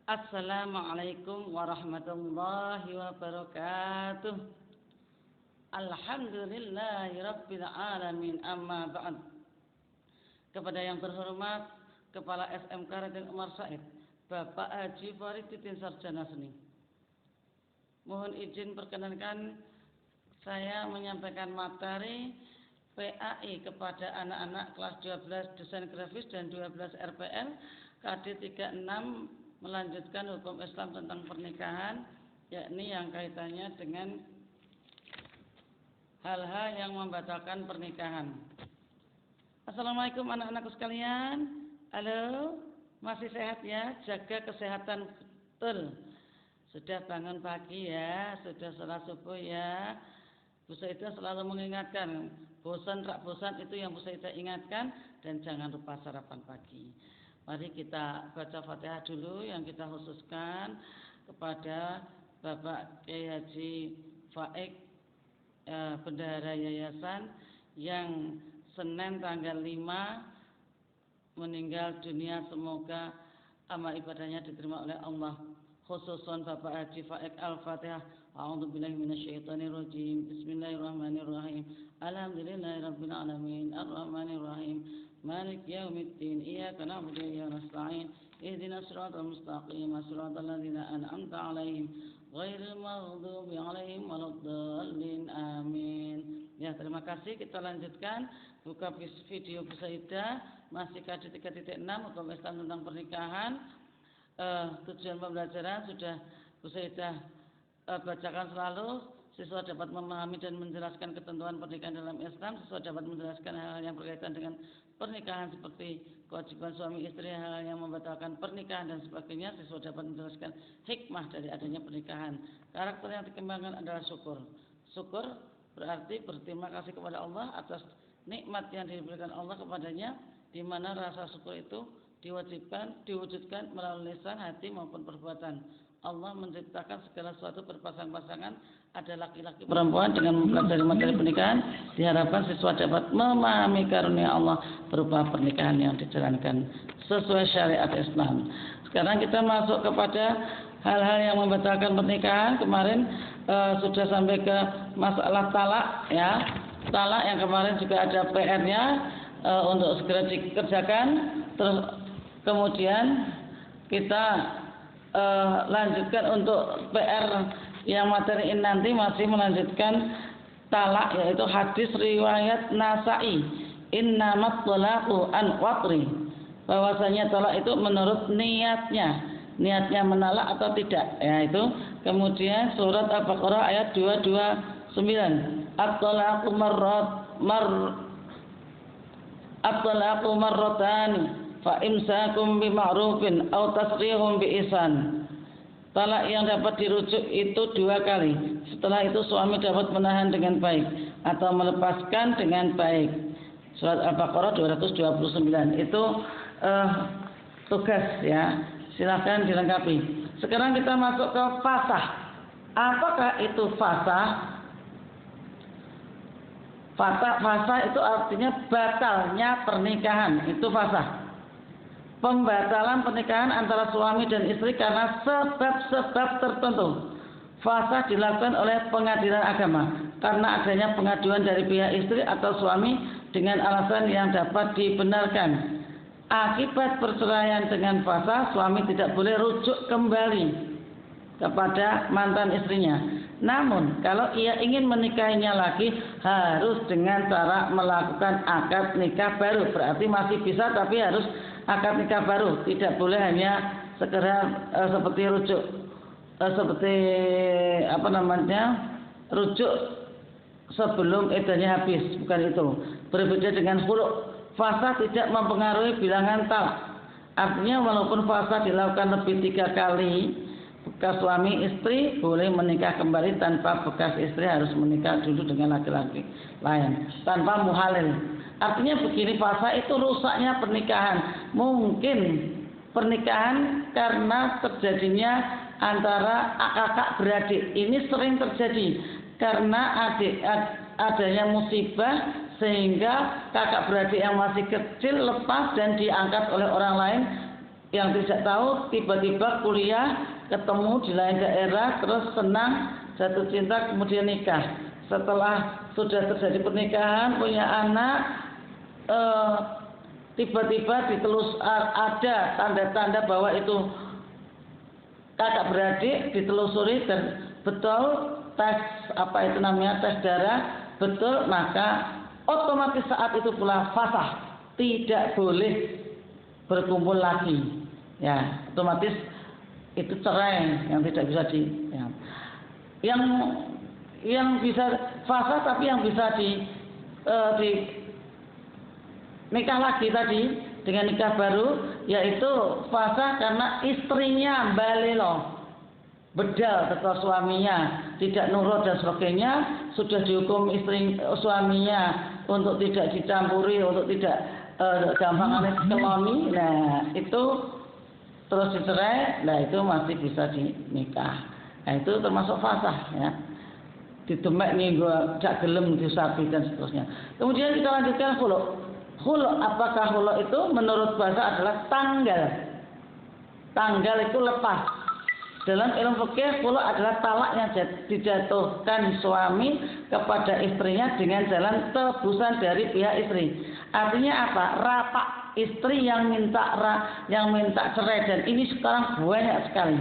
Assalamualaikum warahmatullahi wabarakatuh. Alhamdulillahi rabbil alamin, amma ba'd. Kepada yang terhormat Kepala SMK Raden Umar Said, Bapak Haji Faridudin Sarjana Seni, mohon izin perkenankan saya menyampaikan materi PAI kepada anak-anak kelas 12 desain grafis dan 12 RPL KD 36 melanjutkan hukum Islam tentang pernikahan, yakni yang kaitannya dengan hal-hal yang membatalkan pernikahan. Assalamualaikum anak-anakku sekalian. Halo, masih sehat ya? Jaga kesehatan betul. Sudah bangun pagi ya? Sudah sholat subuh ya? Bu Saidah selalu mengingatkan, bosan tak bosan itu yang Bu Saidah ingatkan, dan jangan lupa sarapan pagi. Mari kita baca Fatihah dulu yang kita khususkan kepada Bapak Kiai Haji Faik, Bendahara Yayasan, yang Senin tanggal 5 meninggal dunia. Semoga amal ibadahnya diterima oleh Allah. Khususon Bapak Haji Faik, Al-Fatihah. A'udzubillahi minasyaitonirrajim. Bismillahirrahmanirrahim. Alhamdulillahirabbil alamin. Arrahmanirrahim. Malik yaumiddin. Iyyaka na'budu wa iyyaka nasta'in. Ihdinas siratal mustaqim. Siratal ladzina an'amta 'alaihim ghairil maghdubi 'alaihim waladdallin. Amin. Ya, terima kasih. Kita lanjutkan buka video Bu Saidah, masih KD 3.6 hukum Islam tentang pernikahan. Tujuan pembelajaran sudah Bu Saidah bacakan selalu. Siswa dapat memahami dan menjelaskan ketentuan pernikahan dalam Islam. Siswa dapat menjelaskan hal-hal yang berkaitan dengan pernikahan seperti kewajiban suami istri, hal-hal yang membatalkan pernikahan dan sebagainya. Siswa dapat menjelaskan hikmah dari adanya pernikahan. Karakter yang dikembangkan adalah syukur. Syukur berarti berterima kasih kepada Allah atas nikmat yang diberikan Allah kepadanya, di mana rasa syukur itu diwujudkan melalui lisan, hati maupun perbuatan. Allah menciptakan segala sesuatu berpasang-pasangan, ada laki-laki perempuan. Dengan mempelajari materi pernikahan, diharapkan siswa dapat memahami karunia Allah berupa pernikahan yang dijalankan sesuai syariat Islam. Sekarang kita masuk kepada hal-hal yang membatalkan pernikahan. Kemarin sudah sampai ke masalah talak ya. Talak yang kemarin juga ada PR-nya untuk segera dikerjakan. Terus kemudian kita lanjutkan untuk PR yang materi ini nanti masih melanjutkan talak, yaitu hadis riwayat Nasa'i, innamat talaqu an waqri, bahwasanya talak itu menurut niatnya menalak atau tidak, yaitu kemudian surat Al-Baqarah ayat 229, at-talaqu marratani fa imsakum bima'rufin aw tasrihum biihsan. Talak yang dapat dirujuk itu 2 kali. Setelah itu suami dapat menahan dengan baik atau melepaskan dengan baik. Surat Al-Baqarah 229. Itu tugas ya. Silakan dilengkapi. Sekarang kita masuk ke fasah. Apakah itu fasah? Fasah itu artinya batalnya pernikahan. Itu fasah. Pembatalan pernikahan antara suami dan istri karena sebab-sebab tertentu. Fasah dilakukan oleh pengadilan agama karena adanya pengaduan dari pihak istri atau suami dengan alasan yang dapat dibenarkan. Akibat perceraian dengan fasah, suami tidak boleh rujuk kembali kepada mantan istrinya. Namun kalau ia ingin menikahinya lagi, harus dengan cara melakukan akad nikah baru. Berarti masih bisa, tapi harus akad nikah baru, tidak boleh hanya sekedar seperti rujuk, rujuk sebelum iddahnya habis, bukan itu. Berbeda dengan khulu'. Fasah tidak mempengaruhi bilangan talak. Artinya walaupun fasah dilakukan lebih 3 kali, bekas suami istri boleh menikah kembali tanpa bekas istri harus menikah dulu dengan laki-laki lain tanpa muhalil. Artinya begini, fasa itu rusaknya pernikahan. Mungkin pernikahan karena terjadinya antara kakak beradik. Ini sering terjadi karena adanya musibah sehingga kakak beradik yang masih kecil lepas dan diangkat oleh orang lain yang tidak tahu tiba-tiba kuliah, ketemu di lain daerah, terus senang, jatuh cinta, kemudian nikah. Setelah sudah terjadi pernikahan, punya anak, tiba-tiba ada tanda-tanda bahwa itu kakak beradik, ditelusuri dan betul tes tes darah betul, maka otomatis saat itu pula fasah, tidak boleh berkumpul lagi, ya otomatis itu cerai yang tidak bisa yang bisa fasah, tapi yang bisa di nikah lagi tadi dengan nikah baru, yaitu fasah karena istrinya balelo, bedal atau suaminya tidak nurut dan sebagainya, sudah dihukum suaminya untuk tidak dicampuri, untuk tidak gampangan keloni, nah itu terus dicerai, nah itu masih bisa dinikah. Nah itu termasuk fasah, ya. Didemek nih gua gak gelem disapi dan seterusnya. Kemudian kita lanjutkan khulu. Khulu, apakah khulu itu menurut bahasa adalah tanggal. Tanggal itu lepas. Dalam ilmu fikih, khulu adalah talak yang dijatuhkan suami kepada istrinya dengan jalan tebusan dari pihak istri. Artinya apa? Rapak istri yang minta cerai, dan ini sekarang banyak sekali.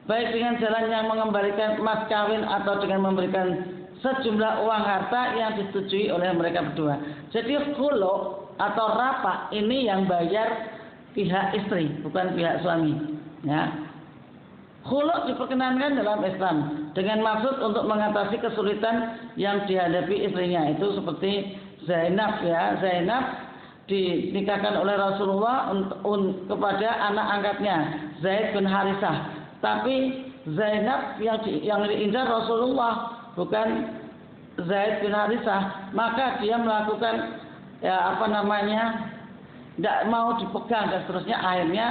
Baik dengan jalan yang mengembalikan mas kawin atau dengan memberikan sejumlah uang harta yang disetujui oleh mereka berdua. Jadi khulu atau rapak ini yang bayar pihak istri, bukan pihak suami. Ya. Khulu diperkenankan dalam Islam dengan maksud untuk mengatasi kesulitan yang dihadapi istrinya. Itu seperti Zainab, ya. Zainab dinikahkan oleh Rasulullah kepada anak angkatnya Zaid bin Harisah. Tapi Zainab yang diincar Rasulullah, bukan Zaid bin Harisah. Maka dia melakukan tidak mau dipegang dan seterusnya, akhirnya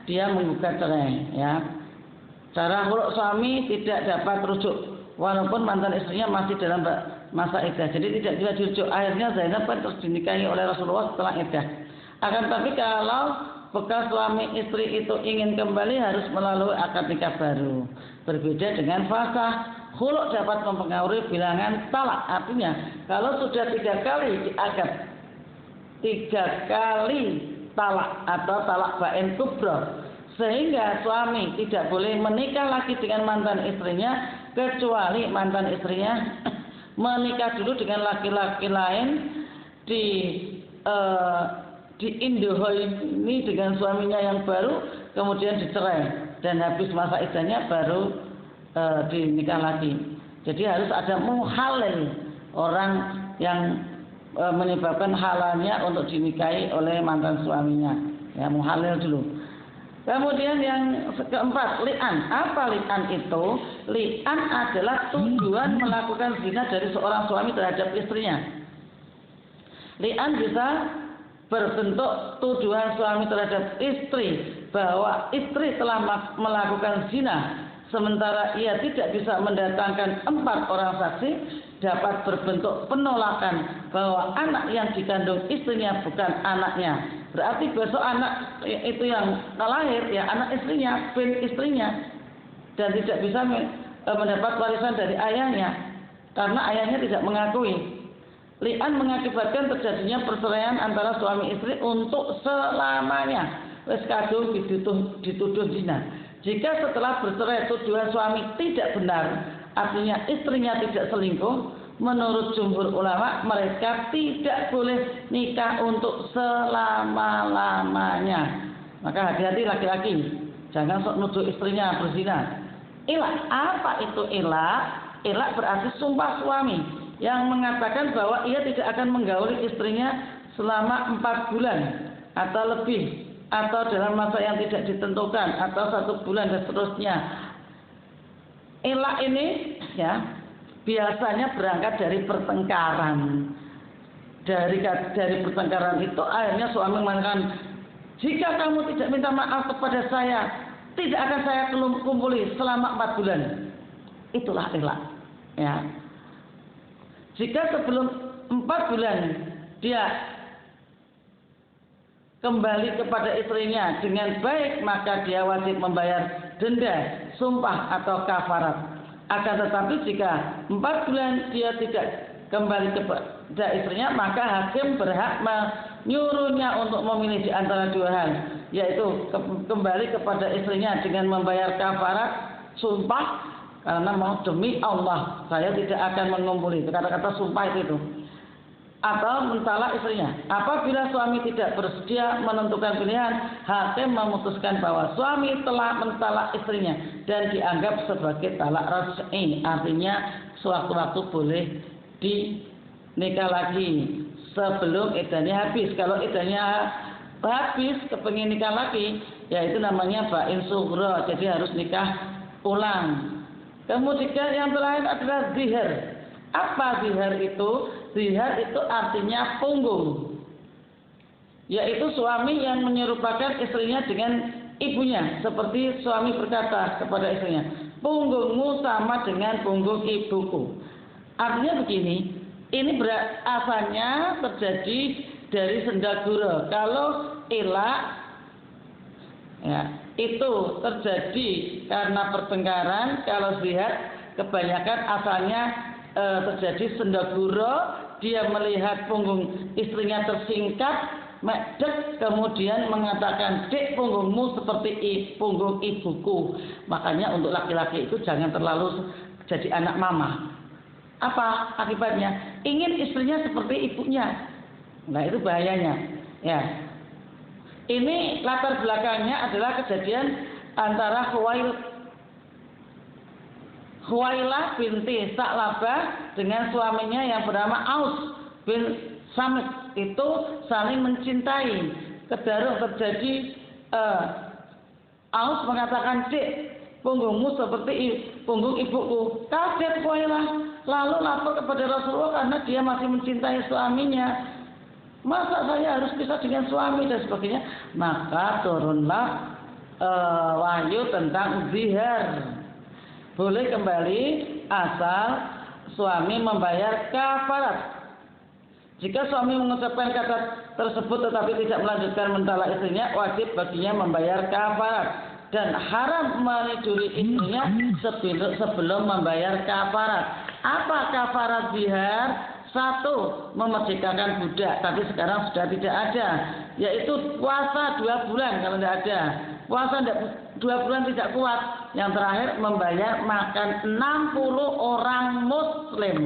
dia menggugat cerai, ya. Cara khulu suami tidak dapat rujuk walaupun mantan istrinya masih dalam masa iddah, jadi tidak bisa dirujuk. Akhirnya Zainab terus dinikahi oleh Rasulullah setelah iddah. Akan tapi kalau bekas suami istri itu ingin kembali harus melalui akad nikah baru. Berbeda dengan fasah. Khulu dapat mempengaruhi bilangan talak. Artinya kalau sudah 3 kali dianggap 3 kali talak atau talak bain kubra, sehingga suami tidak boleh menikah lagi dengan mantan istrinya kecuali mantan istrinya menikah dulu dengan laki-laki lain ini dengan suaminya yang baru, kemudian dicerai dan habis masa iddahnya baru dinikah lagi. Jadi harus ada muhalil, orang yang menyebabkan halalnya untuk dinikahi oleh mantan suaminya, ya, muhalil dulu. Kemudian yang keempat, li'an. Apa li'an itu? Li'an adalah tujuan melakukan zina dari seorang suami terhadap istrinya. Li'an bisa berbentuk tuduhan suami terhadap istri bahwa istri telah melakukan zina, sementara ia tidak bisa mendatangkan 4 orang saksi. Dapat berbentuk penolakan bahwa anak yang dikandung istrinya bukan anaknya. Berarti besok anak itu yang lahir, ya anak istrinya, bin istrinya, dan tidak bisa mendapat warisan dari ayahnya karena ayahnya tidak mengakui. Li'an mengakibatkan terjadinya perceraian antara suami istri untuk selamanya. Wes kadung dituduh zina. Jika setelah bercerai tuduhan suami tidak benar, artinya istrinya tidak selingkuh, menurut jumhur ulama mereka tidak boleh nikah untuk selama-lamanya. Maka hati-hati laki-laki, jangan sok nuduh istrinya berzina. Ilak, apa itu ilak? Ilak berarti sumpah suami yang mengatakan bahwa ia tidak akan menggauli istrinya selama 4 bulan atau lebih, atau dalam masa yang tidak ditentukan, atau 1 bulan dan seterusnya. Ilak ini, ya, biasanya berangkat dari pertengkaran. Dari pertengkaran itu akhirnya suami mengatakan, jika kamu tidak minta maaf kepada saya, tidak akan saya kumpuli selama 4 bulan. Itulah ilak, ya. Jika sebelum 4 bulan dia kembali kepada istrinya dengan baik, maka dia wajib membayar denda, sumpah atau kafarat. Akan tetapi jika 4 bulan dia tidak kembali kepada istrinya, maka hakim berhak menyuruhnya untuk memilih di antara 2 hal, yaitu kembali kepada istrinya dengan membayar kafarat, sumpah, karena mau demi Allah saya tidak akan mengumpuli, kata-kata sumpah itu, atau mentalak istrinya. Apabila suami tidak bersedia menentukan pilihan, hakim memutuskan bahwa suami telah mentalak istrinya dan dianggap sebagai talak raj'i, artinya sewaktu-waktu boleh dinikah lagi sebelum iddahnya habis. Kalau iddahnya habis kepengin nikah lagi, ya itu namanya ba'in sughra, jadi harus nikah ulang. Kemudian yang terakhir adalah zihar. Apa zihar itu? Zihar itu artinya punggung, yaitu suami yang menyerupakan istrinya dengan ibunya, seperti suami berkata kepada istrinya, punggungmu sama dengan punggung ibuku. Artinya begini, ini asalnya terjadi dari sendagura. Kalau ilak, ya, itu terjadi karena pertengkaran. Kalau zihar kebanyakan asalnya terjadi sendagura, dia melihat punggung istrinya tersingkap, medek, kemudian mengatakan, dek, punggungmu seperti punggung ibuku. Makanya untuk laki-laki itu jangan terlalu jadi anak mama. Apa akibatnya? Ingin istrinya seperti ibunya. Nah, itu bahayanya. Ya. Ini latar belakangnya adalah kejadian antara Khuwailah binti Sa'labah dengan suaminya yang bernama Aus bin Samit. Itu saling mencintai. Kedaruh terjadi, Aus mengatakan, dek, punggungmu seperti punggung ibuku. Kaget Khuwailah, lalu lapor kepada Rasulullah karena dia masih mencintai suaminya. Masa saya harus pisah dengan suami dan sebagainya. Maka turunlah wahyu tentang zihar. Boleh kembali asal suami membayar kafarat. Jika suami mengucapkan kata tersebut tetapi tidak melanjutkan mentalak istrinya, wajib baginya membayar kafarat. Dan haram meniduri istrinya sebelum membayar kafarat. Apa kafarat zihar? 1, memerdekakan budak, tapi sekarang sudah tidak ada, yaitu puasa 2 bulan kalau tidak ada. Puasa 2 bulan tidak kuat. Yang terakhir membayar makan 60 orang muslim.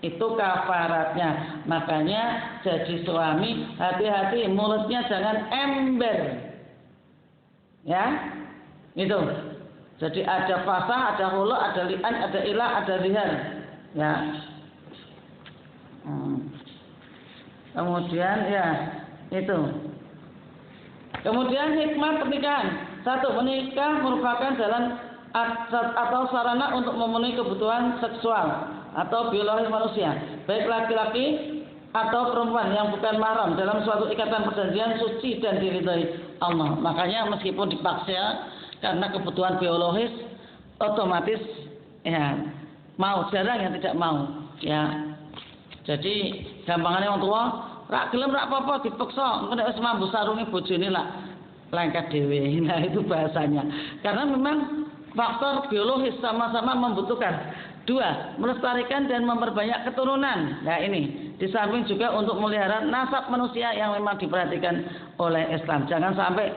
Itu kafaratnya. Makanya jadi suami hati-hati, mulutnya jangan ember. Ya, itu. Jadi ada fasah, ada hulu, ada li'an, ada ilah, ada zihar. Ya. Kemudian ya itu. Kemudian hikmah pernikahan. 1, menikah merupakan jalan atau sarana untuk memenuhi kebutuhan seksual atau biologis manusia, baik laki-laki atau perempuan yang bukan mahram, dalam suatu ikatan perjanjian suci dan diridhai Allah. Makanya meskipun dipaksa karena kebutuhan biologis, otomatis ya mau, jarang yang tidak mau. Ya. Jadi gampangannya wong tua, rak gelem rak apa-apa dipaksa, engko nek wis mambu sarunge bojone lak lengket dhewe. Nah, itu bahasanya. Karena memang faktor biologis sama-sama membutuhkan. 2, melestarikan dan memperbanyak keturunan. Nah, ini di samping juga untuk memelihara nasab manusia yang memang diperhatikan oleh Islam. Jangan sampai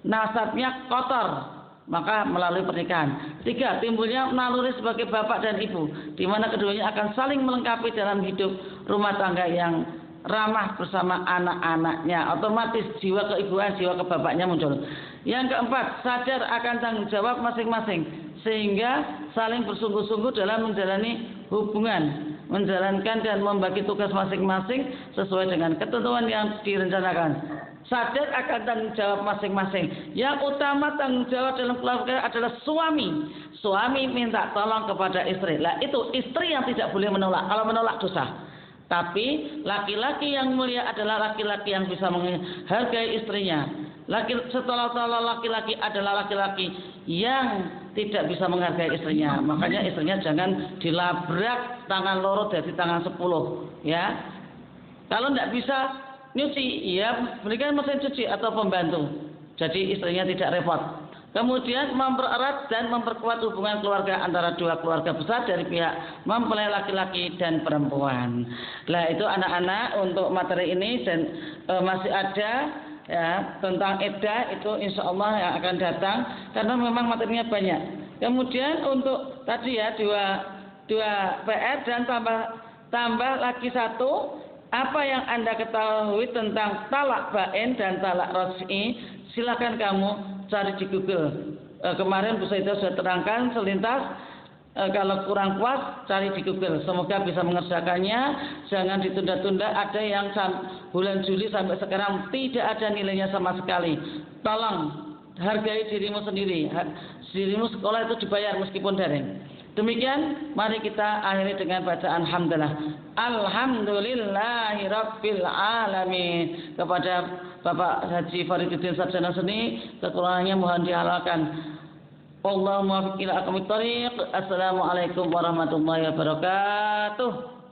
nasabnya kotor. Maka melalui pernikahan. 3, timbulnya naluri sebagai bapak dan ibu, di mana keduanya akan saling melengkapi dalam hidup rumah tangga yang ramah bersama anak-anaknya. Otomatis jiwa keibuan, jiwa kebapaknya muncul. Yang keempat, sadar akan tanggung jawab masing-masing, sehingga saling bersungguh-sungguh dalam menjalani hubungan, menjalankan dan membagi tugas masing-masing sesuai dengan ketentuan yang direncanakan. Sadar akan tanggung jawab masing-masing. Yang utama tanggung jawab dalam keluarga adalah suami. Suami minta tolong kepada istri. Lah itu istri yang tidak boleh menolak. Kalau menolak dosa. Tapi laki-laki yang mulia adalah laki-laki yang bisa menghargai istrinya. Setelah laki-laki adalah laki-laki yang tidak bisa menghargai istrinya. Makanya istrinya jangan dilabrak tangan loro dari tangan 10. Ya. Kalau tidak bisa nyuci, ya berikan mesin cuci atau pembantu. Jadi istrinya tidak repot. Kemudian mempererat dan memperkuat hubungan keluarga antara dua keluarga besar dari pihak mempelai laki-laki dan perempuan. Nah itu anak-anak untuk materi ini dan masih ada ya tentang iddah itu insya Allah yang akan datang karena memang materinya banyak. Kemudian untuk tadi ya dua PR dan tambah lagi satu, apa yang Anda ketahui tentang talak bain dan talak raj'i, silakan kamu cari di Google. Kemarin Bu Saidah sudah terangkan selintas. Kalau kurang puas cari di Google. Semoga bisa mengerjakannya. Jangan ditunda-tunda. Ada yang bulan Juli sampai sekarang tidak ada nilainya sama sekali. Tolong hargai dirimu sendiri. Dirimu sekolah itu dibayar meskipun daring. Demikian, mari kita akhiri dengan bacaan hamdalah. Alhamdulillahirabbil alamin. Kepada Bapak Haji Fariduddin Sarjana Seni, kekurangannya mohon dihalalkan. Allahumma muwaffiq ila aqwamit thoriq. Assalamualaikum warahmatullahi wabarakatuh.